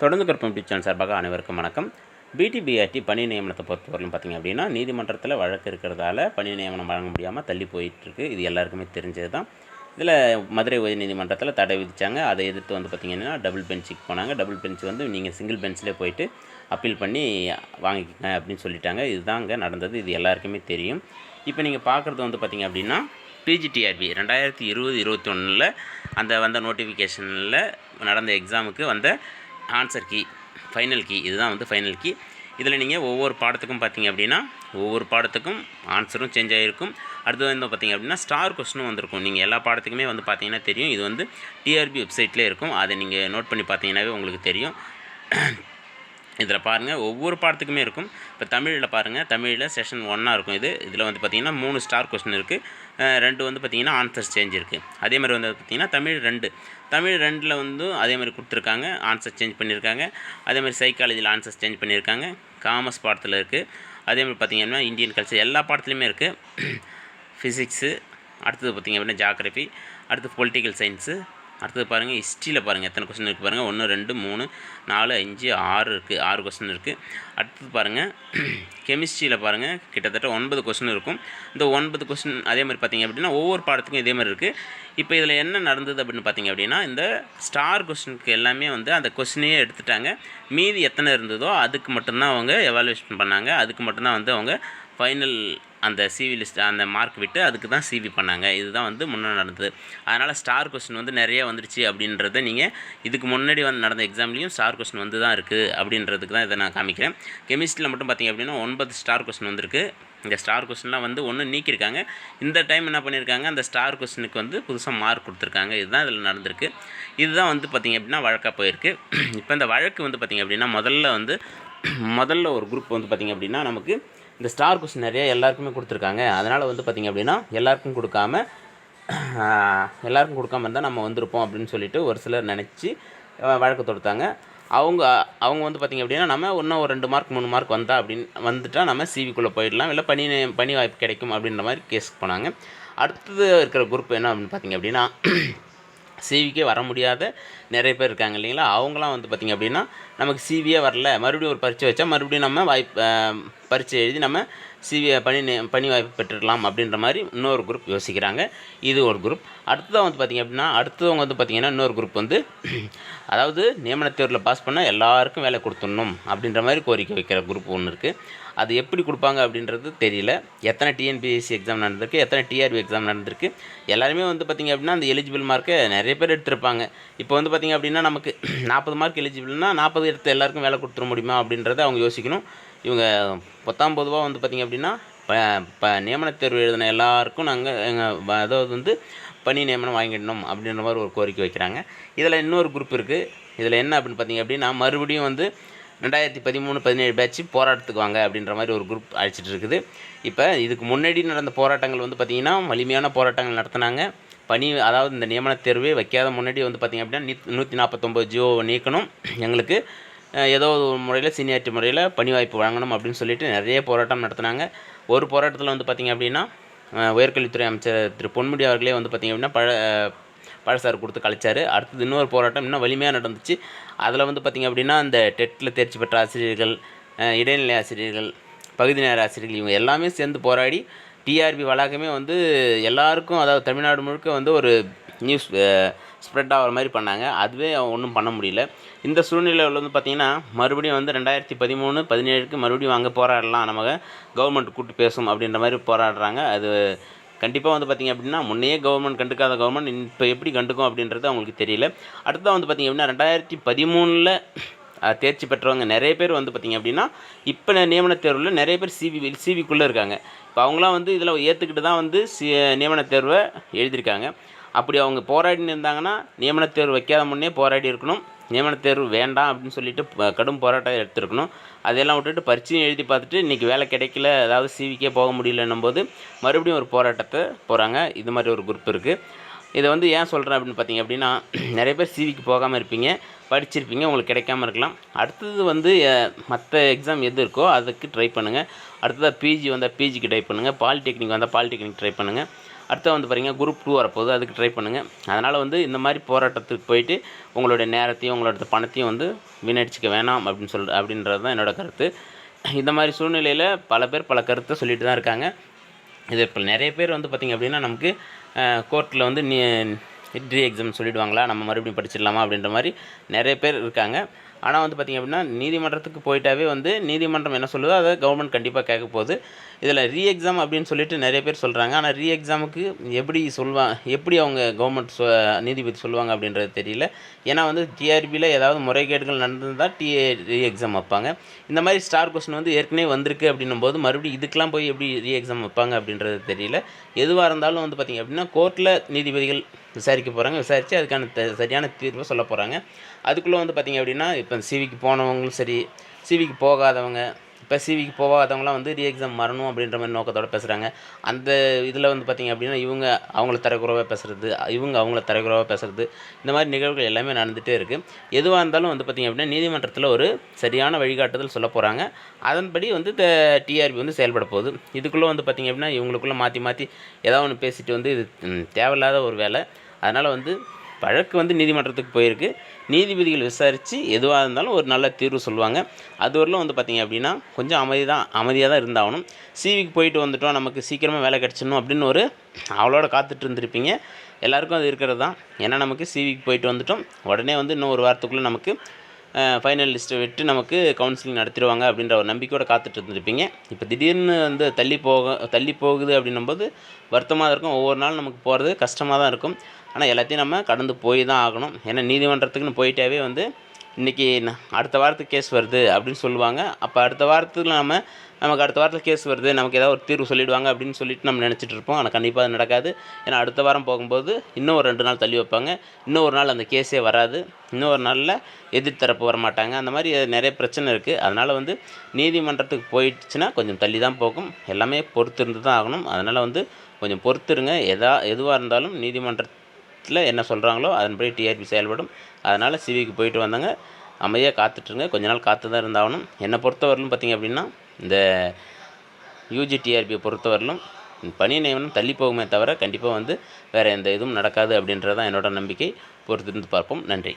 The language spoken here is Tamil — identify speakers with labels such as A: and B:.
A: தொடர்ந்து கற்பம் சேனல் சார்பாக அனைவருக்கும் வணக்கம். பிடிபிஆர்டி பணி நியமனத்தை பொறுத்தவரையிலும் பார்த்திங்க அப்படின்னா, நீதிமன்றத்தில் வழக்கு இருக்கிறதால பணி நியமனம் வழங்க முடியாமல் தள்ளி போயிட்டுருக்கு. இது எல்லாருக்குமே தெரிஞ்சது தான். இதில் மதுரை உயர்நீதிமன்றத்தில் தடை விதித்தாங்க. அதை எதிர்த்து வந்து பார்த்திங்கன்னா டபுள் பெஞ்சுக்கு போனாங்க. டபுள் பெஞ்ச் வந்து நீங்கள் சிங்கிள் பெஞ்சிலே போயிட்டு அப்பீல் பண்ணி வாங்கிக்கங்க அப்படின்னு சொல்லிட்டாங்க. இதுதான் அங்கே நடந்தது. இது எல்லாருக்குமே தெரியும். இப்போ நீங்கள் பார்க்குறது வந்து பார்த்திங்க அப்படின்னா, பிஜிடிஆர்பி 2020-21 அந்த வந்த நோட்டிஃபிகேஷனில் நடந்த எக்ஸாமுக்கு வந்த ஆன்சர் கீ, ஃபைனல் கீ. இதுதான் வந்து ஃபைனல் கீ. இதில் நீங்கள் ஒவ்வொரு பாடத்துக்கும் பார்த்திங்க அப்படின்னா, ஒவ்வொரு பாடத்துக்கும் ஆன்சரும் சேஞ்ச் ஆகிருக்கும். அடுத்து வந்து பார்த்திங்க அப்படின்னா ஸ்டார் கொஸ்டினும் வந்திருக்கும். நீங்கள் எல்லா பாடத்துக்குமே வந்து பார்த்திங்கன்னா தெரியும். இது வந்து டிஆர்பி வெப்சைட்லேயே இருக்கும். அதை நீங்கள் நோட் பண்ணி பார்த்தீங்கன்னாவே உங்களுக்கு தெரியும். இதில் பாருங்கள், ஒவ்வொரு பாடத்துக்குமே இருக்கும். இப்போ தமிழில் பாருங்கள், தமிழில் செஷன் 1 இருக்கும். இதில் வந்து பார்த்திங்கன்னா 3 ஸ்டார் கொஸ்டின் இருக்குது. 2 வந்து பார்த்திங்கன்னா ஆன்சர்ஸ் சேஞ்ச் இருக்குது. அதே மாதிரி வந்து பார்த்திங்கன்னா தமிழ் 2ல் வந்து அதே மாதிரி கொடுத்துருக்காங்க, ஆன்சர் சேஞ்ச் பண்ணியிருக்காங்க. அதே மாதிரி சைக்காலஜியில் ஆன்சர்ஸ் சேஞ்ச் பண்ணியிருக்காங்க. காமர்ஸ் பாடத்தில் இருக்குது. அதே மாதிரி பார்த்திங்கன்னா இந்தியன் கல்ச்சர் எல்லா பாடத்துலையுமே இருக்குது. ஃபிசிக்ஸு, அடுத்தது பார்த்திங்க அப்படின்னா ஜாகிரஃபி, அடுத்து பொலிட்டிக்கல் சயின்ஸு, அடுத்தது பாருங்கள் ஹிஸ்ட்ரியில் பாருங்கள் எத்தனை கொஸ்டின் இருக்குது பாருங்கள். 1 2 3 4 5 6 இருக்குது. 6 கொஸ்டின் இருக்குது. அடுத்தது பாருங்கள் கெமிஸ்ட்ரியில் பாருங்கள் கிட்டத்தட்ட 9 கொஸ்டின் இருக்கும். இந்த 9 கொஸ்டின் அதே மாதிரி பார்த்திங்க அப்படின்னா ஒவ்வொரு பாடத்துக்கும் இதே மாதிரி இருக்குது. இப்போ இதில் என்ன நடந்தது அப்படின்னு பார்த்திங்க அப்படின்னா, இந்த ஸ்டார் கொஸ்டினுக்கு எல்லாமே வந்து அந்த கொஸ்டினையே எடுத்துட்டாங்க. மீதி எத்தனை இருந்ததோ அதுக்கு மட்டும்தான் அவங்க எவாலுவேஷன் பண்ணாங்க. அதுக்கு மட்டும்தான் வந்து அவங்க ஃபைனல் அந்த சிவி லிஸ்ட் அந்த மார்க் விட்டு அதுக்கு தான் சிவி பண்ணாங்க. இதுதான் வந்து முன்னே நடந்தது. அதனால் ஸ்டார் கொஸ்டின் வந்து நிறைய வந்துடுச்சு அப்படின்றத நீங்கள் இதுக்கு முன்னாடி வந்து நடந்த எக்ஸாம்லேயும் ஸ்டார் கொஸ்டின் வந்து தான் இருக்குது அப்படின்றதுக்கு தான் இதை நான் காமிக்கிறேன். கெமிஸ்ட்ரியில் மட்டும் பார்த்திங்க அப்படின்னா 9 ஸ்டார் கொஸ்டின் வந்திருக்கு. இந்த ஸ்டார் கொஸ்டின்லாம் வந்து ஒன்று நீக்கியிருக்காங்க. இந்த டைம் என்ன பண்ணியிருக்காங்க, அந்த ஸ்டார் கொஸ்டினுக்கு வந்து புதுசாக மார்க் கொடுத்துருக்காங்க. இதுதான் இதில் நடந்திருக்கு. இதுதான் வந்து பார்த்திங்க அப்படின்னா வழக்காக போயிருக்கு. இப்போ இந்த வழக்கு வந்து பார்த்திங்க அப்படின்னா முதல்ல ஒரு குரூப் வந்து பார்த்திங்க அப்படின்னா நமக்கு இந்த ஸ்டார் கொஸ்டின் நிறைய எல்லாருக்குமே கொடுத்துருக்காங்க. அதனால் வந்து பார்த்திங்க அப்படின்னா எல்லாருக்கும் கொடுக்காம இருந்தால் நம்ம வந்திருப்போம் அப்படின்னு சொல்லிட்டு ஒரு சிலர் நினச்சி வழக்கு தொடுத்தாங்க. அவங்க வந்து பார்த்திங்க அப்படின்னா நம்ம இன்னும் ஒரு 2 மார்க் 3 மார்க் வந்துட்டால் நம்ம சிவிக்குள்ளே போயிடலாம், இல்லை பணி வாய்ப்பு கிடைக்கும் அப்படின்ற மாதிரி கேஸுக்கு போனாங்க. அடுத்தது இருக்கிற குரூப் என்ன அப்படின்னு பார்த்திங்க அப்படின்னா, சிவிக்கே வர முடியாத நிறைய பேர் இருக்காங்க இல்லைங்களா. அவங்களாம் வந்து பார்த்திங்க அப்படின்னா நமக்கு சிவியே வரல, மறுபடியும் ஒரு பரீட்சை வச்சா மறுபடியும் நம்ம பரீட்சை எழுதி நம்ம சிவியை பணி வாய்ப்பு பெற்றுக்கலாம் அப்படின்ற மாதிரி இன்னொரு குரூப் யோசிக்கிறாங்க. இது ஒரு குரூப். அடுத்ததாக வந்து பார்த்திங்க அப்படின்னா அடுத்தவங்க வந்து பார்த்திங்கன்னா இன்னொரு குரூப் வந்து அதாவது நியமனத் தேர்வில் பாஸ் பண்ணால் எல்லாருக்கும் வேலை கொடுத்துடணும் அப்படின்ற மாதிரி கோரிக்கை வைக்கிற குரூப் ஒன்று இருக்குது. அது எப்படி கொடுப்பாங்க அப்படின்றது தெரியல. எத்தனை டிஎன்பிஎஸ்சி எக்ஸாம் நடந்திருக்கு, எத்தனை டிஆர்பி எக்ஸாம் நடந்திருக்கு, எல்லாருமே வந்து பார்த்திங்க அப்படின்னா அந்த எலிஜிபிள் மார்க்கை நிறைய பேர் எடுத்திருப்பாங்க. இப்போ வந்து பார்த்திங்க அப்படின்னா நமக்கு 40 மார்க் எலிஜிபிள்னா 40 எடுத்து எல்லாருக்கும் வேலை கொடுத்துட முடியுமா அப்படின்றத அவங்க யோசிக்கணும். இவங்க 10ஆம் பொதுவாக வந்து பார்த்திங்க அப்படின்னா நியமனத் தேர்வு எழுதின எல்லாருக்கும் அதாவது வந்து பணி நியமனம் வாங்கிடணும் அப்படின்ற மாதிரி ஒரு கோரிக்கை வைக்கிறாங்க. இதில் இன்னொரு குரூப் இருக்குது. இதில் என்ன அப்படின்னு பார்த்திங்க அப்படின்னா மறுபடியும் வந்து 2013-17 பேட்ச் போராட்டத்துக்கு வாங்க அப்படின்ற மாதிரி ஒரு குரூப் அழைச்சிட்டு இருக்குது. இப்போ இதுக்கு முன்னாடி நடந்த போராட்டங்கள் வந்து பார்த்திங்கன்னா வலிமையான போராட்டங்கள் நடத்தினாங்க. அதாவது இந்த நியமனத் தேர்வே வைக்காத முன்னாடி வந்து பார்த்திங்க அப்படின்னா 149 ஜிஓ நீக்கணும், எங்களுக்கு ஏதோ ஒரு முறையில் சீனியாரிட்டி முறையில் பணி வாய்ப்பு வழங்கணும் அப்படின்னு சொல்லிட்டு நிறைய போராட்டம் நடத்தினாங்க. ஒரு போராட்டத்தில் வந்து பார்த்திங்க அப்படின்னா உயர்கல்வித்துறை அமைச்சர் திரு பொன்முடி அவர்களே வந்து பார்த்திங்க அப்படின்னா பழசார் கொடுத்து கழிச்சார். அடுத்தது இன்னொரு போராட்டம் இன்னும் வலிமையாக நடந்துச்சு. அதில் வந்து பார்த்திங்க அப்படின்னா அந்த டெட்டில் தேர்ச்சி பெற்ற ஆசிரியர்கள், இடைநிலை ஆசிரியர்கள், பகுதி நேர ஆசிரியர்கள் இவங்க எல்லாமே சேர்ந்து போராடி டிஆர்பி வளாகமே வந்து எல்லாருக்கும், அதாவது தமிழ்நாடு முழுக்க வந்து ஒரு நியூஸ் ஸ்ப்ரெட் ஆகிற மாதிரி பண்ணாங்க. அதுவே ஒன்றும் பண்ண முடியல. இந்த சூழ்நிலையில் வந்து பார்த்திங்கன்னா மறுபடியும் வந்து 2013-17 மறுபடியும் அங்கே போராடலாம், நம்ம கவர்மெண்ட் கூப்பிட்டு பேசும் அப்படின்ற மாதிரி போராடுறாங்க. அது கண்டிப்பாக வந்து பார்த்திங்க அப்படின்னா முன்னையே கவர்மெண்ட் கண்டுக்காத கவர்மெண்ட் இப்போ எப்படி கண்டுக்கும் அப்படின்றது அவங்களுக்கு தெரியல. அடுத்ததாக வந்து பார்த்திங்க அப்படின்னா 2013 தேர்ச்சி பெற்றவங்க நிறைய பேர் வந்து பார்த்திங்க அப்படின்னா இப்போ நியமனத் தேர்வில் நிறைய பேர் சிவிக்குள்ளே இருக்காங்க. இப்போ அவங்களாம் வந்து இதில் ஏற்றுக்கிட்டு தான் வந்து நியமனத் தேர்வை எழுதியிருக்காங்க. அப்படி அவங்க போராடின்னு இருந்தாங்கன்னா நியமனத் தேர்வு வைக்காத முன்னே போராடி இருக்கணும். நியமனத் தேர்வு வேண்டாம் அப்படின்னு சொல்லிட்டு கடும் போராட்டம் எடுத்துருக்கணும். அதையெல்லாம் விட்டுட்டு பரீட்சையும் எழுதி பார்த்துட்டு இன்றைக்கி வேலை கிடைக்கல, அதாவது சிவிக்கே போக முடியலன்னும் போது மறுபடியும் ஒரு போராட்டத்தை போகிறாங்க. இது மாதிரி ஒரு குரூப் இருக்குது. இதை வந்து ஏன் சொல்கிறேன் அப்படின்னு பார்த்திங்க அப்படின்னா நிறைய பேர் சிவிக்கு போகாமல் இருப்பீங்க, படிச்சிருப்பீங்க, உங்களுக்கு கிடைக்காமல் இருக்கலாம். அடுத்தது வந்து மற்ற எக்ஸாம் எது இருக்கோ அதுக்கு ட்ரை பண்ணுங்கள். அடுத்ததாக பிஜி வந்தால் பிஜிக்கு ட்ரை பண்ணுங்கள், பாலிடெக்னிக் வந்தால் பாலிடெக்னிக் ட்ரை பண்ணுங்கள். அடுத்து வந்து பாருங்க குரூப் 2 வரப்போகுது, அதுக்கு ட்ரை பண்ணுங்கள். அதனால் வந்து இந்த மாதிரி போராட்டத்துக்கு போயிட்டு உங்களுடைய நேரத்தையும் உங்களோட பணத்தையும் வந்து வீணடிச்சிக்க வேணாம் அப்படின்றது தான் என்னோடய கருத்து. இந்த மாதிரி சூழ்நிலையில் பல பேர் பல கருத்தை சொல்லிட்டு தான் இருக்காங்க. இது இப்போ நிறைய பேர் வந்து பார்த்திங்க அப்படின்னா நமக்கு கோர்ட்டில் வந்து ரீ எக்ஸாம் சொல்லிவிடுவாங்களா, நம்ம மறுபடியும் படிச்சிடலாமா அப்படின்ற மாதிரி நிறைய பேர் இருக்காங்க. ஆனால் வந்து பார்த்திங்க அப்படின்னா நீதிமன்றத்துக்கு போயிட்டாவே வந்து நீதிமன்றம் என்ன சொல்லுதோ அதை கவர்மெண்ட் கண்டிப்பாக கேட்க போகுது. இதில் ரீ எக்ஸாம் அப்படின்னு சொல்லிட்டு நிறைய பேர் சொல்கிறாங்க. ஆனால் ரீ எக்ஸாமுக்கு எப்படி அவங்க கவர்மெண்ட் நீதிபதி சொல்லுவாங்க அப்படின்றது தெரியல. ஏன்னா வந்து டிஆர்பியில் ஏதாவது முறைகேடுகள் நடந்திருந்தால் ரீ எக்ஸாம் வைப்பாங்க. இந்த மாதிரி ஸ்டார் கொஸ்டின் வந்து ஏற்கனவே வந்திருக்கு அப்படின்னும் போது மறுபடியும் இதுக்கெலாம் போய் எப்படி ரீ எக்ஸாம் வைப்பாங்க அப்படின்றது தெரியல. எதுவாக இருந்தாலும் வந்து பார்த்திங்க அப்படின்னா கோர்ட்டில் நீதிபதிகள் விசாரிக்க போகிறாங்க. விசாரித்து அதுக்கான சரியான தீர்வை சொல்ல போகிறாங்க. அதுக்குள்ளே வந்து பார்த்திங்க அப்படின்னா இப்போ சிவிக்கு போனவங்களும் சரி, சிவிக்கு போகாதவங்க, இப்போ சிவிக்கு போகாதவங்களாம் வந்து ரீ எக்ஸாம் வரணும் அப்படின்ற மாதிரி நோக்கத்தோடு பேசுகிறாங்க. அந்த இதில் வந்து பார்த்திங்க அப்படின்னா இவங்க அவங்கள தரக்குறைவாக பேசுகிறது, இவங்க அவங்கள தரக்குறைவாக பேசுகிறது, இந்த மாதிரி நிகழ்வுகள் எல்லாமே நடந்துகிட்டே இருக்குது. எதுவாக இருந்தாலும் வந்து பார்த்திங்க அப்படின்னா நீதிமன்றத்தில் ஒரு சரியான வழிகாட்டுதல் சொல்ல போகிறாங்க. அதன்படி வந்து டிஆர்பி வந்து செயல்பட போகுது. இதுக்குள்ளே வந்து பார்த்திங்க அப்படின்னா இவங்களுக்குள்ளே மாற்றி ஏதாவது ஒன்று பேசிட்டு வந்து இது தேவையில்லாத ஒரு வேலை. அதனால் வந்து வழக்கு வந்து நீதிமன்றத்துக்கு போயிருக்கு. நீதிபதிகள் விசாரித்து எதுவாக இருந்தாலும் ஒரு நல்ல தீர்வு சொல்லுவாங்க. அது வரலும் வந்து பார்த்திங்க அப்படின்னா கொஞ்சம் அமைதியாக தான் இருந்தாகணும். சிவிக்கு போயிட்டு வந்துட்டோம், நமக்கு சீக்கிரமாக வேலை கிடச்சிடணும் அப்படின்னு ஒரு அவளோட காத்துட்டு இருந்திருப்பீங்க. எல்லாேருக்கும் அது இருக்கிறது தான். ஏன்னா நமக்கு சிவிக்கு போயிட்டு வந்துட்டோம், உடனே வந்து இன்னும் ஒரு வாரத்துக்குள்ளே நமக்கு ஃபைனல் லிஸ்ட்டை விட்டு நமக்கு கவுன்சிலிங் நடத்திடுவாங்க அப்படின்ற ஒரு நம்பிக்கையோடு காத்துட்டு இருந்திருப்பீங்க. இப்போ திடீர்னு வந்து தள்ளி போகுது அப்படின்னும்போது வருத்தமாக இருக்கும். ஒவ்வொரு நாளும் நமக்கு போகிறது கஷ்டமாக தான் இருக்கும். ஆனால் எல்லாத்தையும் நம்ம கடந்து போய் தான் ஆகணும். ஏன்னா நீதிமன்றத்துக்குன்னு போயிட்டாவே வந்து இன்றைக்கி அடுத்த வாரத்துக்கு கேஸ் வருது அப்படின்னு சொல்லுவாங்க. அப்போ அடுத்த வாரத்தில் நமக்கு அடுத்த வாரத்தில் கேஸ் வருது, நமக்கு ஏதாவது ஒரு தீர்வு சொல்லிவிடுவாங்க அப்படின்னு சொல்லிட்டு நம்ம நினச்சிட்டு இருப்போம். ஆனால் கண்டிப்பாக அது நடக்காது. ஏன்னா அடுத்த வாரம் போகும்போது இன்னும் ஒரு 2 நாள் தள்ளி வைப்பாங்க. இன்னும் ஒரு நாள் அந்த கேஸே வராது. இன்னும் ஒரு நாளில் எதிர்த்தரப்பு வரமாட்டாங்க. அந்த மாதிரி நிறைய பிரச்சனை இருக்குது. அதனால் வந்து நீதிமன்றத்துக்கு போயிடுச்சுன்னா கொஞ்சம் தள்ளி தான் போகும். எல்லாமே பொறுத்து இருந்து தான் ஆகணும். அதனால் வந்து கொஞ்சம் பொறுத்துருங்க. எதுவாக இருந்தாலும் நீதிமன்றத்தில் என்ன சொல்கிறாங்களோ அதன்படி டிஆர்பி செயல்படும். அதனால் சிவிக்கு போயிட்டு வந்தாங்க, அமைதியாக காத்துட்ருங்க. கொஞ்ச நாள் காத்து தான் இருந்தாகணும். என்னை பொறுத்தவரையிலும் பார்த்திங்க அப்படின்னா இந்த யூஜி டிஆர்பியை பொறுத்தவரையிலும் பணி நியமனம் தள்ளி போகுமே தவிர கண்டிப்பாக வந்து வேறு எந்த இதுவும் நடக்காது அப்படின்றது தான் என்னோடய நம்பிக்கை. பொறுத்திருந்து பார்ப்போம். நன்றி.